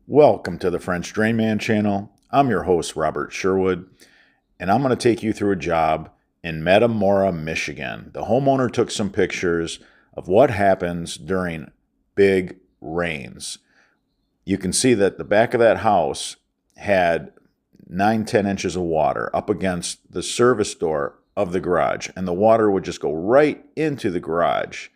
Welcome to the French Drain Man channel. I'm your host, Robert Sherwood, and I'm going to take you through a job in Metamora, Michigan. The homeowner took some pictures of what happens during big rains. You can see that the back of that house had 9-10 inches of water up against the service door of the garage, and the water would just go right into the garage.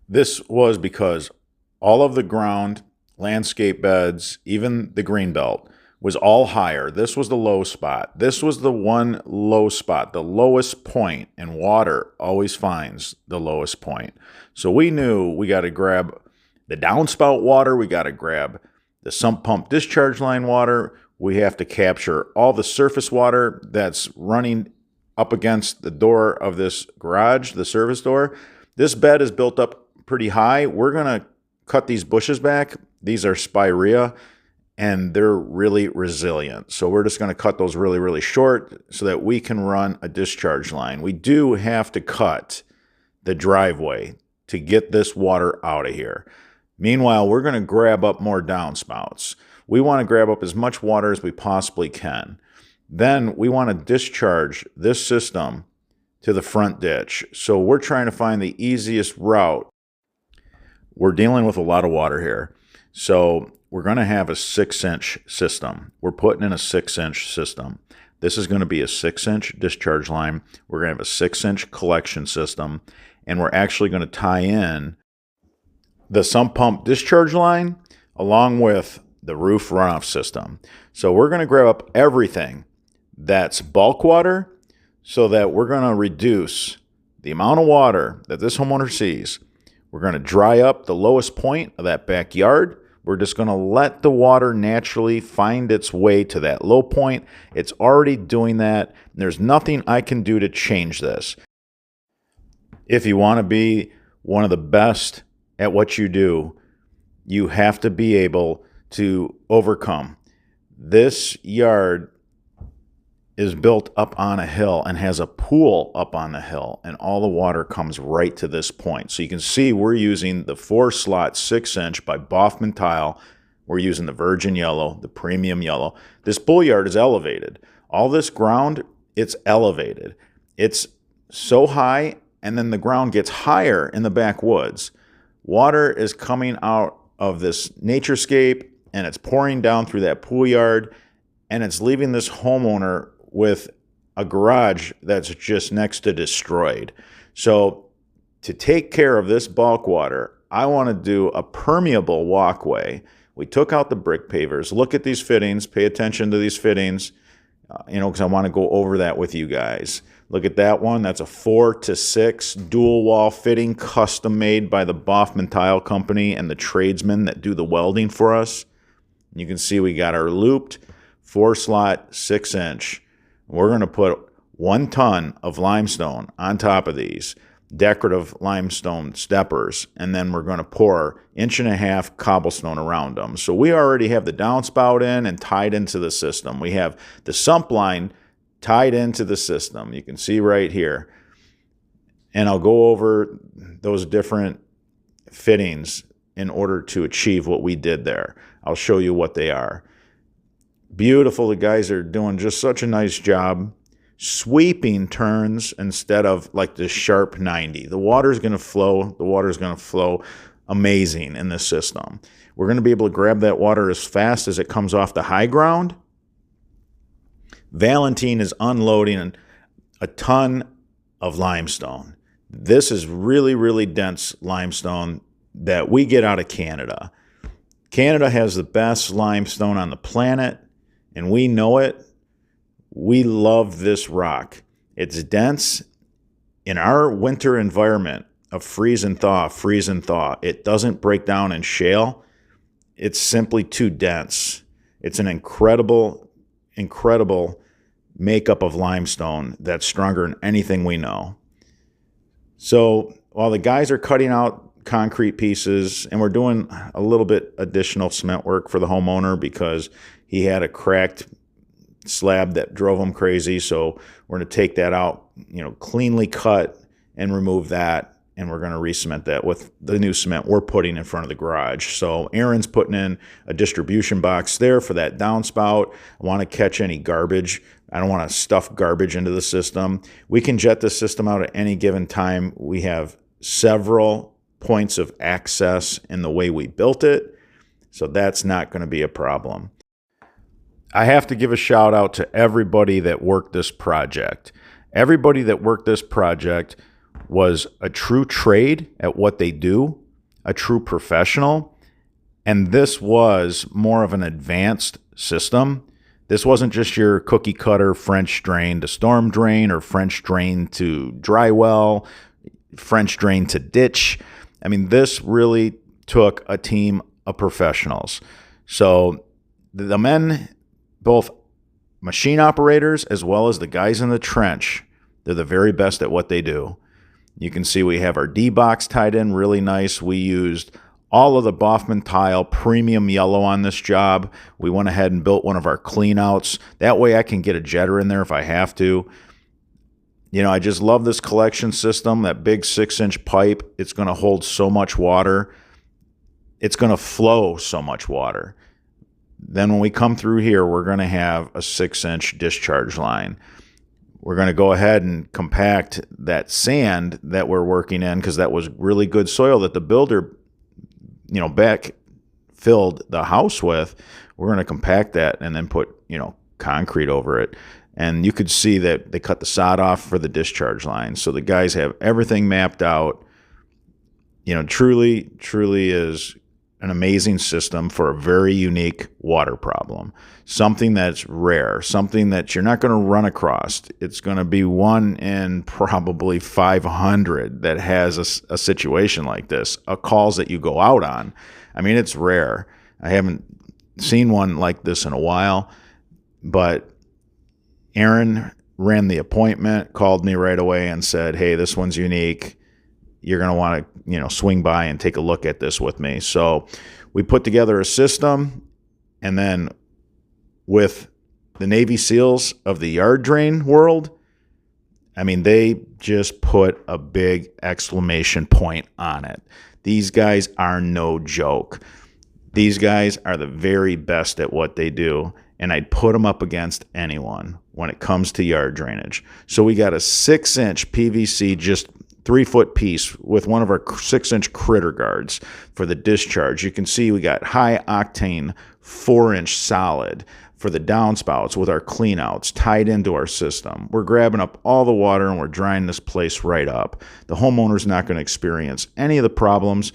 This was because all of the ground, landscape beds, even the green belt, was all higher. This was the low spot. This was the one low spot, the lowest point, and water always finds the lowest point. So we knew we got to grab the downspout water, we got to grab the sump pump discharge line water, we have to capture all the surface water that's running up against the door of this garage, the service door. This bed is built up pretty high. We're going to cut these bushes back. These are spirea, and they're really resilient. So we're just going to cut those really, really short so that we can run a discharge line. We do have to cut the driveway to get this water out of here. Meanwhile, we're going to grab up more downspouts. We want to grab up as much water as we possibly can. Then we want to discharge this system to the front ditch. So we're trying to find the easiest route. We're dealing with a lot of water here. So we're going to have a 6-inch system. We're putting in a 6-inch system. This is going to be a 6-inch discharge line. We're going to have a 6-inch collection system. And we're actually going to tie in the sump pump discharge line along with the roof runoff system. So we're going to grab up everything that's bulk water so that we're going to reduce the amount of water that this homeowner sees. We're going to dry up the lowest point of that backyard. We're just going to let the water naturally find its way to that low point. It's already doing that. There's nothing I can do to change this. If you want to be one of the best at what you do, you have to be able to overcome. This yard is built up on a hill and has a pool up on the hill, and all the water comes right to this point. So you can see we're using the 4-slot 6-inch by Baughman Tile. We're using the virgin yellow, the premium yellow. This pool yard is elevated. All this ground, it's elevated. It's so high, and then the ground gets higher in the backwoods. Water is coming out of this naturescape, and it's pouring down through that pool yard, and it's leaving this homeowner with a garage that's just next to destroyed. So to take care of this bulk water, I want to do a permeable walkway. We took out the brick pavers. Look at these fittings. Pay attention to these fittings, because I want to go over that with you guys. Look at that one. That's a 4-to-6 dual wall fitting, custom made by the Baughman Tile Company and the tradesmen that do the welding for us. You can see we got our looped 4-slot 6-inch. We're going to put 1 ton of limestone on top of these decorative limestone steppers, and then we're going to pour 1.5 inch cobblestone around them. So we already have the downspout in and tied into the system. We have the sump line tied into the system. You can see right here. And I'll go over those different fittings in order to achieve what we did there. I'll show you what they are. Beautiful. The guys are doing just such a nice job. Sweeping turns instead of like the sharp 90. The water's going to flow. The water's going to flow amazing in this system. We're going to be able to grab that water as fast as it comes off the high ground. Valentine is unloading a ton of limestone. This is really, really dense limestone that we get out of Canada. Canada has the best limestone on the planet, and we know it. We love this rock. It's dense. In our winter environment of freeze and thaw, it doesn't break down in shale. It's simply too dense. It's an incredible, incredible makeup of limestone that's stronger than anything we know. So while the guys are cutting out concrete pieces, and we're doing a little bit additional cement work for the homeowner because he had a cracked slab that drove him crazy. So we're going to take that out, cleanly cut and remove that and we're going to re-cement that with the new cement we're putting in front of the garage. So Aaron's putting in a distribution box there for that downspout. I want to catch any garbage. I don't want to stuff garbage into the system. We can jet the system out at any given time. We have several points of access in the way we built it, so that's not going to be a problem. I have to give a shout out to everybody that worked this project. Everybody that worked this project was a true trade at what they do, a true professional, and this was more of an advanced system. This wasn't just your cookie cutter French drain to storm drain or French drain to dry well, French drain to ditch. I mean, this really took a team of professionals. So the men, both machine operators as well as the guys in the trench, they're the very best at what they do. You can see we have our D-box tied in really nice. We used all of the Baughman tile premium yellow on this job. We went ahead and built one of our cleanouts. That way I can get a jetter in there if I have to. You know, I just love this collection system. That big 6-inch pipe, it's going to hold so much water. It's going to flow so much water. Then when we come through here, we're going to have a 6-inch discharge line. We're going to go ahead and compact that sand that we're working in, because that was really good soil that the builder, you know, back filled the house with. We're going to compact that and then put, you know, concrete over it. And you could see that they cut the sod off for the discharge line. So the guys have everything mapped out. You know, truly is an amazing system for a very unique water problem. Something that's rare, something that you're not going to run across. It's going to be one in probably 500 that has a situation like this, calls that you go out on. I mean, it's rare. I haven't seen one like this in a while, but Aaron ran the appointment, called me right away and said, hey, this one's unique. You're going to want to, you know, swing by and take a look at this with me. So we put together a system, and then with the Navy SEALs of the yard drain world, I mean, they just put a big exclamation point on it. These guys are no joke. These guys are the very best at what they do, and I'd put them up against anyone when it comes to yard drainage. So we got a 6-inch PVC, just 3-foot piece with one of our 6-inch critter guards for the discharge. You can see we got high octane 4-inch solid for the downspouts with our cleanouts tied into our system. We're grabbing up all the water and we're drying this place right up. The homeowner's not going to experience any of the problems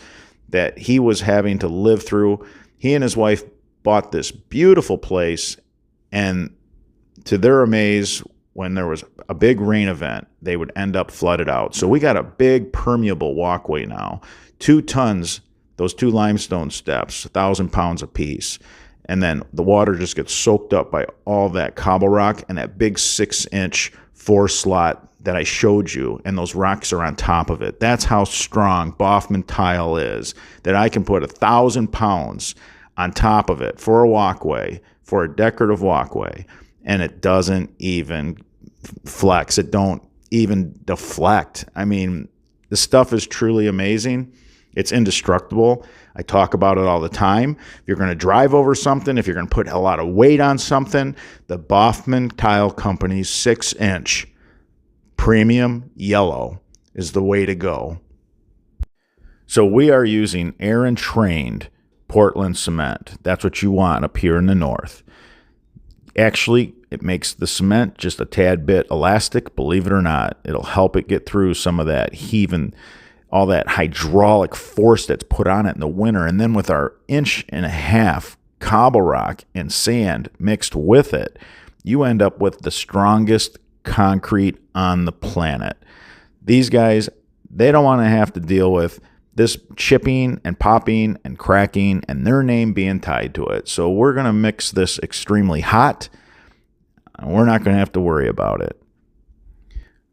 that he was having to live through. He and his wife bought this beautiful place, and to their amaze, when there was a big rain event, they would end up flooded out. So we got a big permeable walkway now, 2 tons, those 2 limestone steps, 1,000 pounds apiece. And then the water just gets soaked up by all that cobble rock and that big 6-inch 4-slot that I showed you, and those rocks are on top of it. That's how strong Baughman tile is, that I can put 1,000 pounds on top of it for a walkway, for a decorative walkway, and it doesn't even flex. It don't even deflect. I mean, the stuff is truly amazing. It's indestructible. I talk about it all the time. If you're going to drive over something, if you're going to put a lot of weight on something, the Baughman Tile Company's 6-inch premium yellow is the way to go. So we are using Aaron trained Portland cement. That's what you want up here in the north. Actually, it makes the cement just a tad bit elastic, believe it or not. It'll help it get through some of that heaving, all that hydraulic force that's put on it in the winter. And then with our 1.5-inch cobble rock and sand mixed with it, you end up with the strongest concrete on the planet. These guys, they don't want to have to deal with this chipping and popping and cracking and their name being tied to it. So we're going to mix this extremely hot. We're not going to have to worry about it.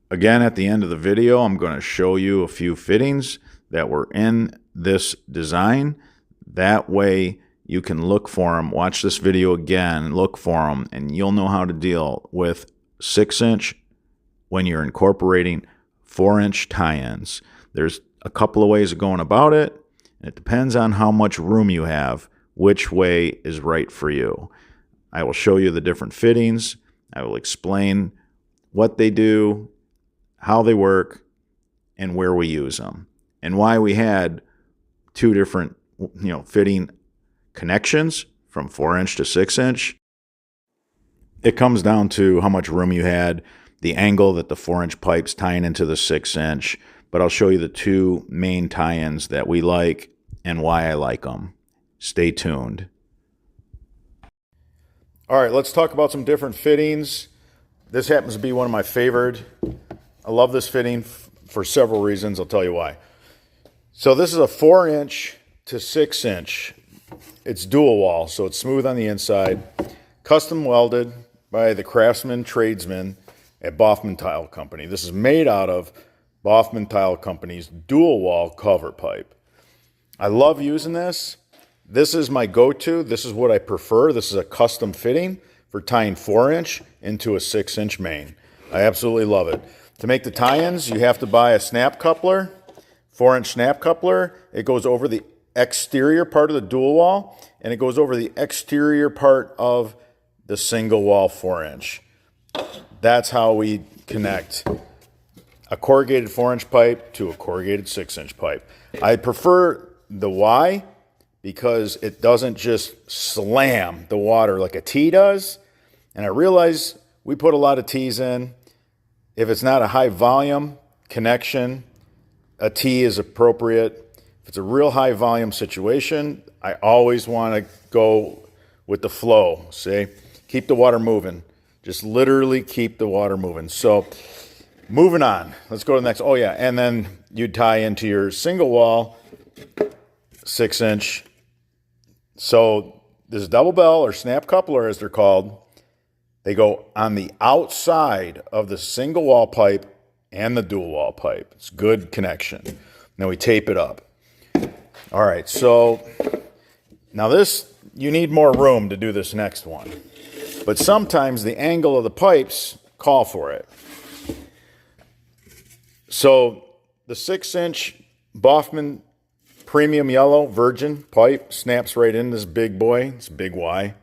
Again, at the end of the video, I'm going to show you a few fittings that were in this design. That way you can look for them. Watch this video again, look for them, and you'll know how to deal with 6-inch when you're incorporating 4-inch tie-ins. There's a couple of ways of going about it, and it depends on how much room you have, which way is right for you. I will show you the different fittings. I will explain what they do, how they work, and where we use them, and why we had two different, fitting connections from 4-inch to 6-inch. It comes down to how much room you had, the angle that the 4-inch pipes tying into the 6-inch, but I'll show you the two main tie-ins that we like and why I like them. Stay tuned. All right, let's talk about some different fittings. This happens to be one of my favorite. I love this fitting for several reasons. I'll tell you why. So this is a 4-inch to 6-inch. It's dual wall, so it's smooth on the inside. Custom welded by the craftsman tradesman at Boffman Tile Company. This is made out of Boffman Tile Company's dual wall cover pipe. I love using this. This is my go-to. This is what I prefer. This is a custom fitting for tying 4-inch into a 6-inch main. I absolutely love it. To make the tie-ins, you have to buy a snap coupler, 4-inch snap coupler. It goes over the exterior part of the dual wall, and it goes over the exterior part of the single wall 4-inch. That's how we connect a corrugated 4-inch pipe to a corrugated 6-inch pipe. I prefer the Y because it doesn't just slam the water like a T does. And I realize we put a lot of T's in. If it's not a high volume connection, a T is appropriate. If it's a real high volume situation, I always want to go with the flow. See, keep the water moving. Just literally keep the water moving. So moving on, let's go to the next. Oh yeah, and then you tie into your single wall 6-inch. So this double bell or snap coupler, as they're called, they go on the outside of the single wall pipe and the dual wall pipe. It's good connection. Now we tape it up. All right, so now this, you need more room to do this next one. But sometimes the angle of the pipes call for it. So the 6-inch Boffman premium yellow virgin pipe snaps right in this big boy. It's a big Y.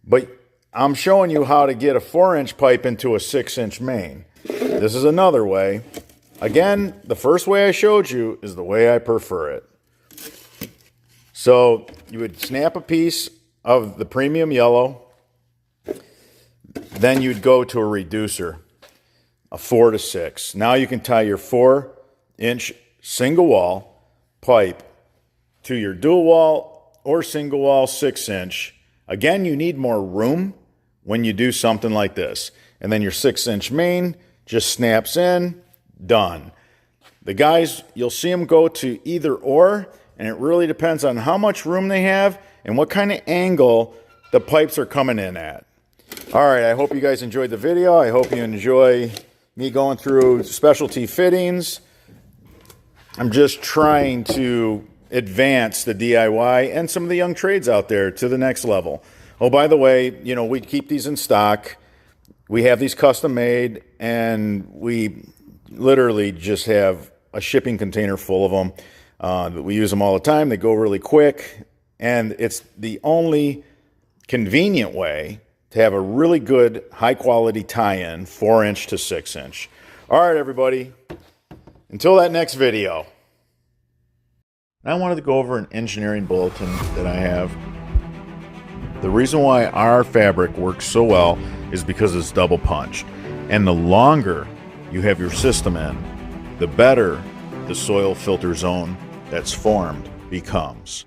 But I'm showing you how to get a 4-inch pipe into a 6-inch main. This is another way. Again, the first way I showed you is the way I prefer it. So you would snap a piece of the premium yellow. Then you'd go to a reducer, a 4 to 6. Now you can tie your 4-inch single wall pipe to your dual wall or single wall 6-inch. Again, you need more room when you do something like this. And then your 6-inch main just snaps in, done. The guys, you'll see them go to either or, and it really depends on how much room they have and what kind of angle the pipes are coming in at. All right, I hope you guys enjoyed the video. I hope you enjoy me going through specialty fittings. I'm just trying to advance the DIY and some of the young trades out there to the next level. Oh, by the way, we keep these in stock. We have these custom made, and we literally just have a shipping container full of them. We use them all the time. They go really quick, and it's the only convenient way to have a really good, high-quality tie-in, 4-inch to 6-inch. All right, everybody. Until that next video. I wanted to go over an engineering bulletin that I have. The reason why our fabric works so well is because it's double punched. And the longer you have your system in, the better the soil filter zone that's formed becomes.